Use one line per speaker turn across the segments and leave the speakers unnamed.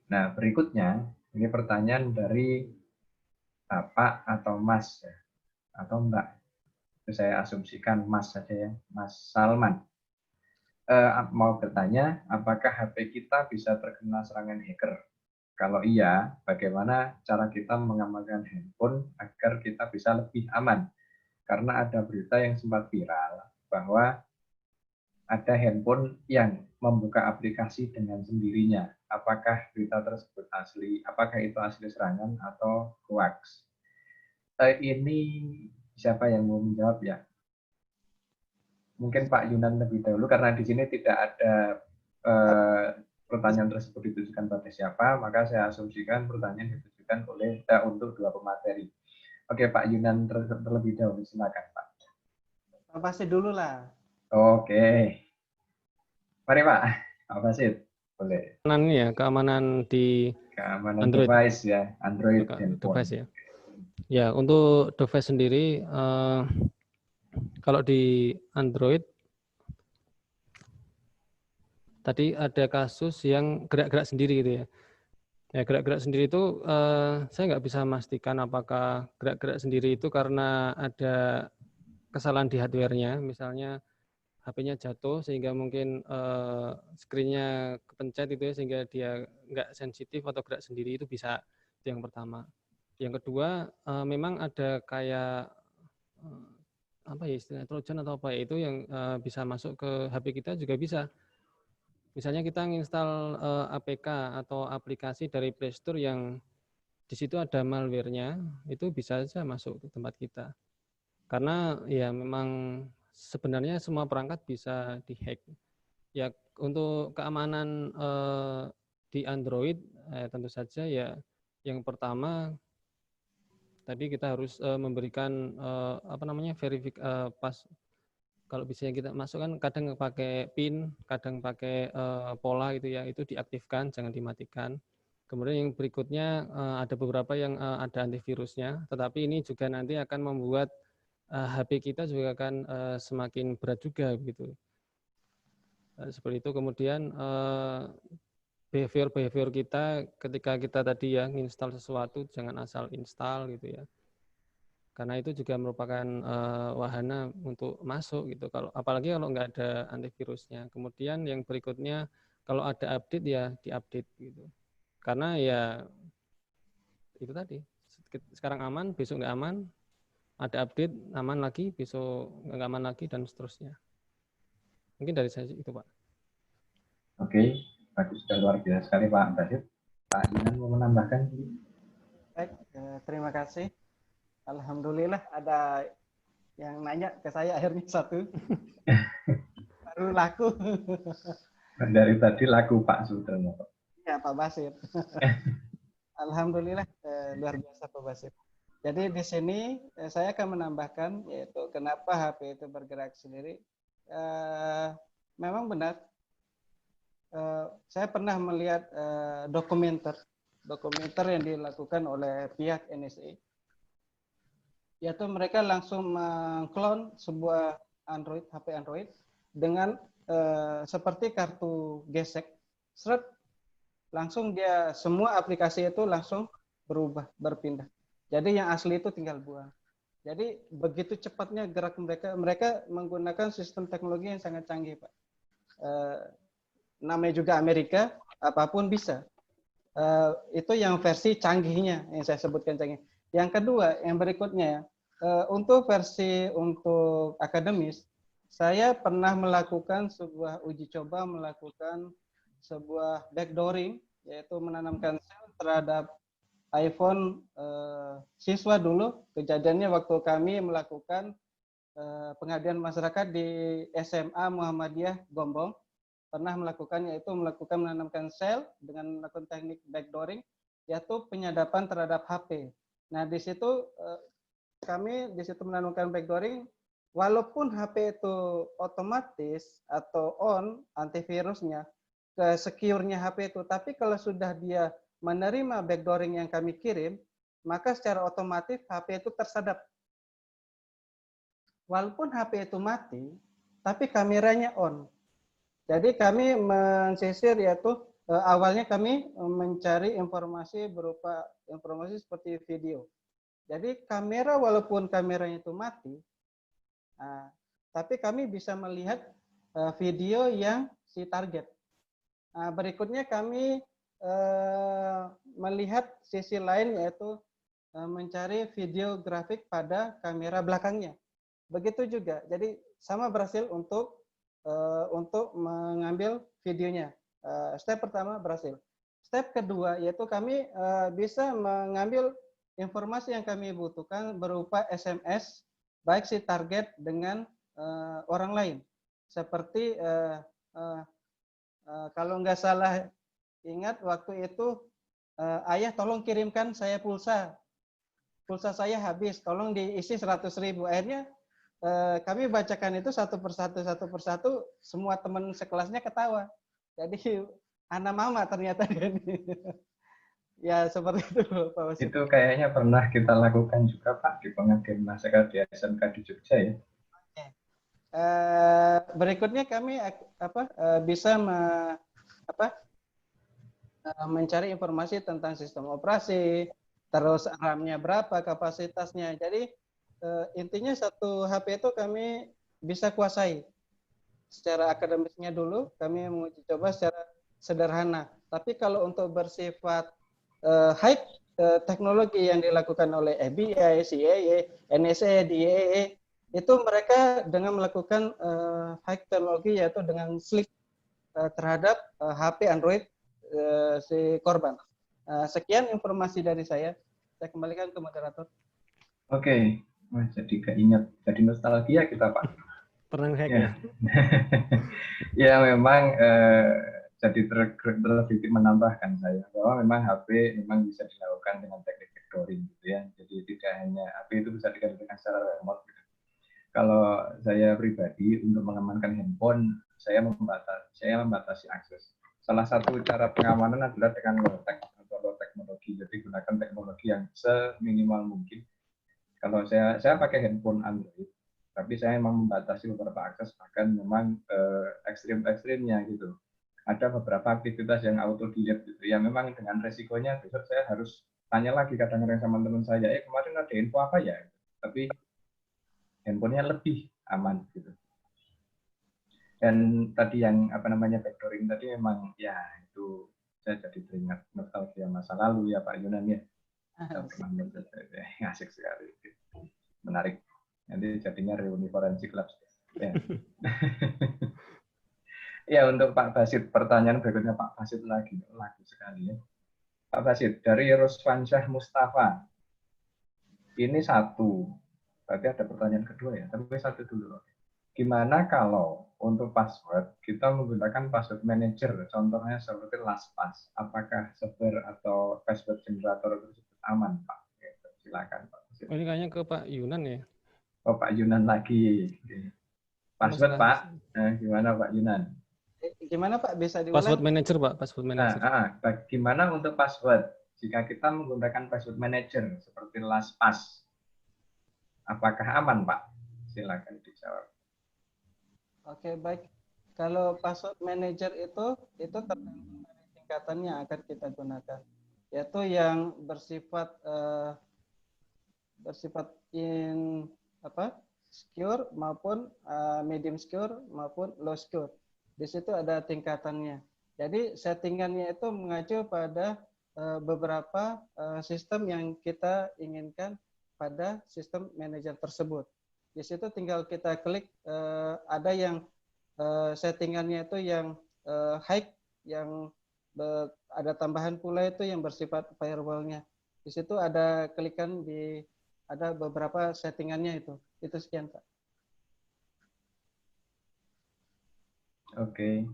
Nah, berikutnya, ini pertanyaan dari Bapak atau Mas, ya, atau Mbak. Itu saya asumsikan Mas saja ya, Mas Salman. Mau bertanya, apakah HP kita bisa terkena serangan hacker? Kalau iya, bagaimana cara kita mengamankan handphone agar kita bisa lebih aman? Karena ada berita yang sempat viral bahwa ada handphone yang membuka aplikasi dengan sendirinya. Apakah berita tersebut asli? Apakah itu asli serangan atau hoax? Ini siapa yang mau menjawab ya? Mungkin Pak Yunan lebih dahulu karena di sini tidak ada eh, pertanyaan tersebut ditujukan pada siapa, maka saya asumsikan pertanyaan ditujukan oleh untuk dua pemateri. Oke, Pak Yunan terlebih dahulu, silakan Pak.
Pasti dulu lah.
Oke, mari Pak. Pak Basit, boleh.
Keamanan di
Keamanan
Android
device ya, Android handphone.
device ya. Ya, untuk device sendiri kalau di Android tadi ada kasus yang gerak-gerak sendiri gitu ya. Ya, gerak-gerak sendiri itu saya nggak bisa memastikan apakah gerak-gerak sendiri itu karena ada kesalahan di hardware-nya, misalnya HP-nya jatuh sehingga mungkin screen-nya kepencet itu ya, sehingga dia nggak sensitif atau gerak sendiri, itu bisa. Itu yang pertama. Yang kedua, memang ada kayak apa ya istilahnya trojan atau apa ya, itu yang bisa masuk ke HP kita juga bisa. Misalnya kita menginstal APK atau aplikasi dari Play Store yang di situ ada malware-nya, itu bisa saja masuk ke tempat kita. Karena ya memang sebenarnya semua perangkat bisa dihack. Ya untuk keamanan di Android tentu saja ya yang pertama tadi kita harus memberikan pas kalau bisa kita masukkan kadang pakai PIN, kadang pakai pola gitu ya, itu diaktifkan, jangan dimatikan. Kemudian yang berikutnya ada beberapa yang ada antivirusnya, tetapi ini juga nanti akan membuat HP kita juga akan semakin berat juga gitu. Seperti itu. Kemudian behavior kita ketika kita tadi ya install sesuatu jangan asal install gitu ya. Karena itu juga merupakan wahana untuk masuk gitu. Kalau apalagi kalau nggak ada antivirusnya. Kemudian yang berikutnya kalau ada update ya diupdate gitu. Karena ya itu tadi sekarang aman, besok nggak aman, ada update aman lagi, besok nggak aman lagi dan seterusnya. Mungkin dari saya itu Pak.
Oke, bagus, sudah luar biasa sekali Pak Basit. Pak Yunan mau menambahkan?
Baik, terima kasih. Alhamdulillah ada yang nanya ke saya akhirnya satu. Baru laku.
Dari tadi lagu Pak Sudarmo.
Ya, Pak Basit. Alhamdulillah luar biasa Pak Basit. Jadi di sini saya akan menambahkan yaitu kenapa HP itu bergerak sendiri. Memang benar. Saya pernah melihat dokumenter yang dilakukan oleh pihak NSA. Yaitu mereka langsung mengklon sebuah HP Android dengan seperti kartu gesek, seret, langsung dia semua aplikasi itu langsung berpindah. Jadi yang asli itu tinggal buang. Jadi begitu cepatnya gerak mereka menggunakan sistem teknologi yang sangat canggih, Pak. Namanya juga Amerika, apapun bisa. Itu yang versi canggihnya yang saya sebutkan canggih. Yang kedua, yang berikutnya, untuk versi untuk akademis, saya pernah melakukan sebuah uji coba melakukan sebuah backdooring, yaitu menanamkan sel terhadap iPhone siswa dulu. Kejadiannya waktu kami melakukan pengabdian masyarakat di SMA Muhammadiyah Gombong, pernah melakukan yaitu menanamkan sel dengan melakukan teknik backdooring, yaitu penyadapan terhadap HP. Nah di situ kami menanamkan backdooring, walaupun HP itu otomatis atau on antivirusnya ke secure-nya HP itu, tapi kalau sudah dia menerima backdooring yang kami kirim, maka secara otomatis HP itu tersadap. Walaupun HP itu mati, tapi kameranya on. Jadi kami mensisir yaitu awalnya kami mencari informasi berupa informasi seperti video. Jadi kamera, walaupun kameranya itu mati, tapi kami bisa melihat video yang si target. Berikutnya kami melihat sisi lain, yaitu mencari video grafik pada kamera belakangnya. Begitu juga. Jadi sama berhasil untuk mengambil videonya. Step pertama berhasil. Step kedua yaitu kami bisa mengambil informasi yang kami butuhkan berupa SMS baik si target dengan orang lain. Seperti kalau nggak salah ingat waktu itu, ayah tolong kirimkan saya pulsa saya habis, tolong diisi 100.000. Akhirnya kami bacakan itu satu persatu, semua teman sekelasnya ketawa. Jadi anak mama ternyata. Ya seperti itu Pak Wasid.
Itu kayaknya pernah kita lakukan juga Pak di pengabdian masyarakat di SMK di Jogja ya.
Berikutnya kami bisa mencari informasi tentang sistem operasi, terus RAM-nya berapa, kapasitasnya. Jadi intinya satu HP itu kami bisa kuasai. Secara akademisnya dulu kami menguji coba secara sederhana. Tapi kalau untuk bersifat high teknologi yang dilakukan oleh FBI, CIA, NSA, DEA, itu mereka dengan melakukan high teknologi, yaitu dengan slick terhadap HP Android si korban. Sekian informasi dari saya kembalikan ke moderator.
Oke. Jadi keinget, jadi nostalgia kita Pak.
Pernah hack
ya. Ya memang jadi terlebih menambahkan saya bahwa memang HP memang bisa dilakukan dengan teknik vectoring gitu ya. Jadi tidak hanya HP itu bisa dikendalikan secara remote. Gitu. Kalau saya pribadi untuk mengamankan handphone, saya membatasi akses. Salah satu cara pengamanan adalah dengan low-tech atau low teknologi. Jadi gunakan teknologi yang seminimal mungkin. Kalau saya pakai handphone Android, tapi saya memang membatasi beberapa akses, bahkan memang ekstrim-ekstrimnya gitu. Ada beberapa aktivitas yang auto delete gitu, ya memang dengan resikonya besok saya harus tanya lagi kadang-kadang sama teman saya, kemarin ada info apa ya? Tapi handphonenya lebih aman gitu. Dan tadi yang vectoring tadi memang ya itu saya jadi teringat nostalgia masa lalu ya Pak Yunan ya. Asik sekali. Menarik. Nanti jadinya reuni forensik lab. Ya. Ya, untuk Pak Basit, pertanyaan berikutnya Pak Basit lagi sekali ya. Pak Basit, dari Ruswansyah Mustafa. Ini satu. Berarti ada pertanyaan kedua ya, tapi satu dulu. Gimana kalau untuk password kita menggunakan password manager, contohnya seperti LastPass. Apakah software atau password generator tersebut aman, Pak? Silakan Pak.
Oh, ini kayaknya ke Pak Yunan ya.
Oh, Pak Yunan lagi. Password Pak, gimana Pak Yunan?
Gimana Pak, bisa diulang?
Password manager Pak, password manager.
Bagaimana untuk password? Jika kita menggunakan password manager seperti LastPass, apakah aman Pak? Silakan dijawab.
Oke, baik. Kalau password manager itu tergantung dari tingkatannya akan kita gunakan, yaitu yang bersifat secure maupun medium secure maupun low secure. Di situ ada tingkatannya. Jadi settingannya itu mengacu pada beberapa sistem yang kita inginkan pada sistem manajer tersebut. Di situ tinggal kita klik, ada yang settingannya itu yang high, yang ada tambahan pula itu yang bersifat firewall-nya. Di situ ada klikan ada beberapa settingannya itu. Itu sekian Pak.
Oke.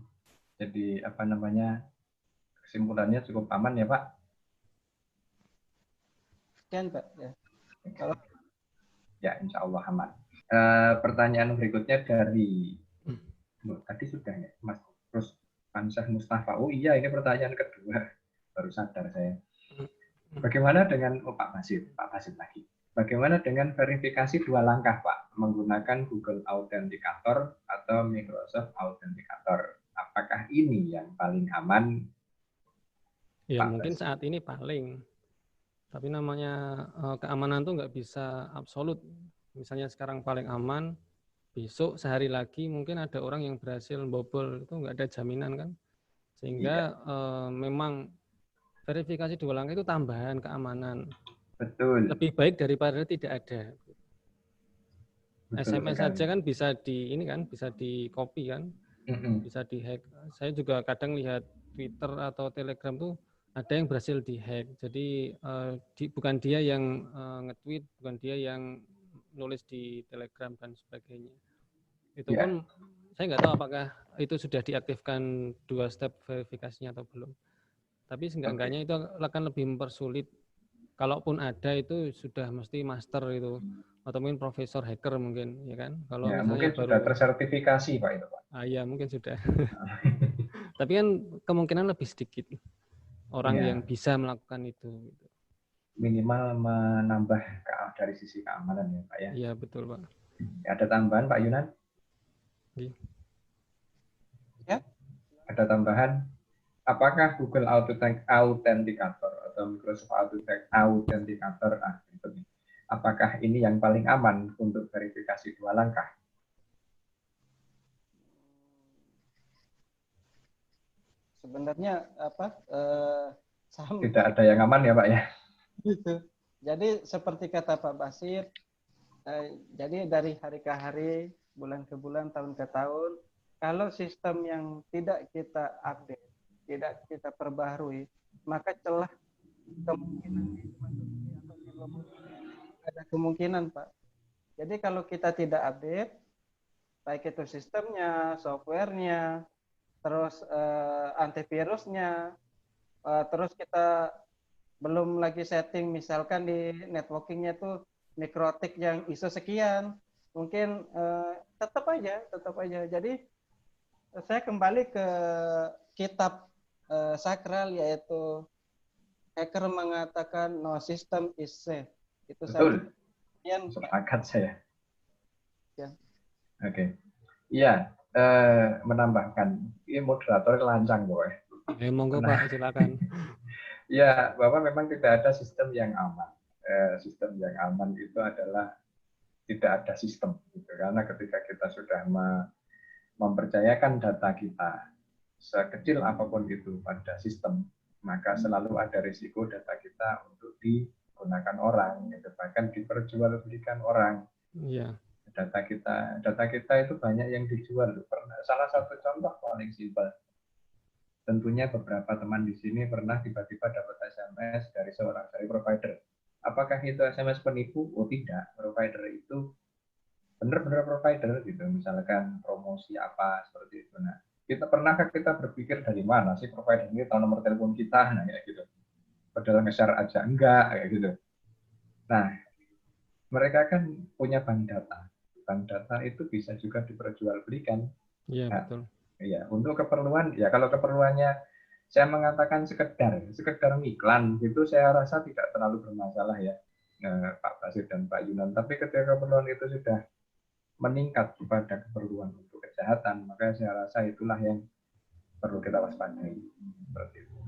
Jadi kesimpulannya cukup aman ya Pak?
Sekian Pak. Ya. Kalau
ya insya Allah aman. Pertanyaan berikutnya dari tadi sudah ya Mas Ruswansyah Mustafa. Oh iya, ini pertanyaan kedua. Baru sadar saya. Bagaimana dengan Pak Basit lagi? Bagaimana dengan verifikasi 2 langkah Pak? Menggunakan Google Authenticator atau Microsoft Authenticator. Apakah ini yang paling aman
Ya
Pak
mungkin
Basir?
saat ini paling, tapi namanya keamanan tuh nggak bisa absolut. Misalnya sekarang paling aman, besok sehari lagi mungkin ada orang yang berhasil bobol, itu nggak ada jaminan kan.
Iya,
Sehingga memang verifikasi 2 langkah itu tambahan keamanan.
betul,
Lebih baik daripada tidak ada.
betul
SMS
sekali.
saja kan bisa di ini kan, bisa di copy kan,
Mm-mm.
bisa dihack. Saya juga kadang lihat Twitter atau Telegram tuh ada yang berhasil dihack. Jadi bukan dia yang nge-tweet, bukan dia yang nulis di Telegram dan sebagainya. Itu
Ya,
pun saya nggak tahu apakah itu sudah diaktifkan 2 step verifikasinya atau belum. Tapi
oke.
seenggak-enggaknya itu akan lebih mempersulit. Kalaupun ada itu sudah mesti master itu atau mungkin profesor hacker mungkin ya kan. Kalau
Ya,
misalnya
mungkin sudah
baru
tersertifikasi Pak itu Pak.
ya mungkin sudah. Tapi kan kemungkinan lebih sedikit orang yang
Ya,
bisa melakukan itu.
minimal menambah dari sisi keamanan ya Pak ya.
Iya betul Pak.
Ada tambahan Pak Yunan?
Iya.
Ya,
Ada tambahan? Apakah Google Authenticator atau Microsoft Authenticator itu nih. Apakah ini yang paling aman untuk verifikasi 2 langkah?
sebenarnya apa sama
Tidak ada yang aman ya Pak ya?
gitu. Jadi seperti kata Pak Basir, jadi dari hari ke hari, bulan ke bulan, tahun ke tahun, kalau sistem yang tidak kita update, tidak kita perbaharui, maka celah kemungkinan dimasuki atau dirobot ada kemungkinan, Pak. Jadi kalau kita tidak update, baik itu sistemnya, softwarenya, terus antivirusnya, terus kita belum lagi setting misalkan di networkingnya tuh mikrotik yang ISO sekian, mungkin tetap aja. Jadi saya kembali ke kitab sakral, yaitu hacker mengatakan no system is safe. Itu saja.
Betul,
Kemudian
sepakat saya.
ya.
Oke. Iya, menambahkan. Ini moderator lancang, boy.
Monggo Pak, silakan.
Ya, bahwa memang tidak ada sistem yang aman. Sistem yang aman itu adalah tidak ada sistem, gitu. Karena ketika kita sudah mempercayakan data kita, sekecil apapun itu pada sistem, maka selalu ada risiko data kita untuk digunakan orang, gitu. Bahkan diperjualbelikan orang.
Iya.
Data kita itu banyak yang dijual. Salah satu contoh paling simpel, tentunya beberapa teman di sini pernah tiba-tiba dapat SMS dari provider. Apakah itu SMS penipu? Oh tidak, provider itu benar-benar provider gitu. Misalkan promosi apa seperti itu. Nah, pernahkah kita berpikir dari mana sih provider ini tahu nomor telepon kita? Nah, kayak gitu. Padahal nge-share aja enggak kayak gitu. Nah, mereka kan punya bank data. Bank data itu bisa juga diperjualbelikan.
Iya
Nah,
betul.
ya, untuk keperluan, ya kalau keperluannya saya mengatakan sekedar iklan itu saya rasa tidak terlalu bermasalah ya, Pak Basir dan Pak Yunan. Tapi ketika keperluan itu sudah meningkat kepada keperluan untuk kejahatan, maka saya rasa itulah yang perlu kita waspadai. Seperti itu.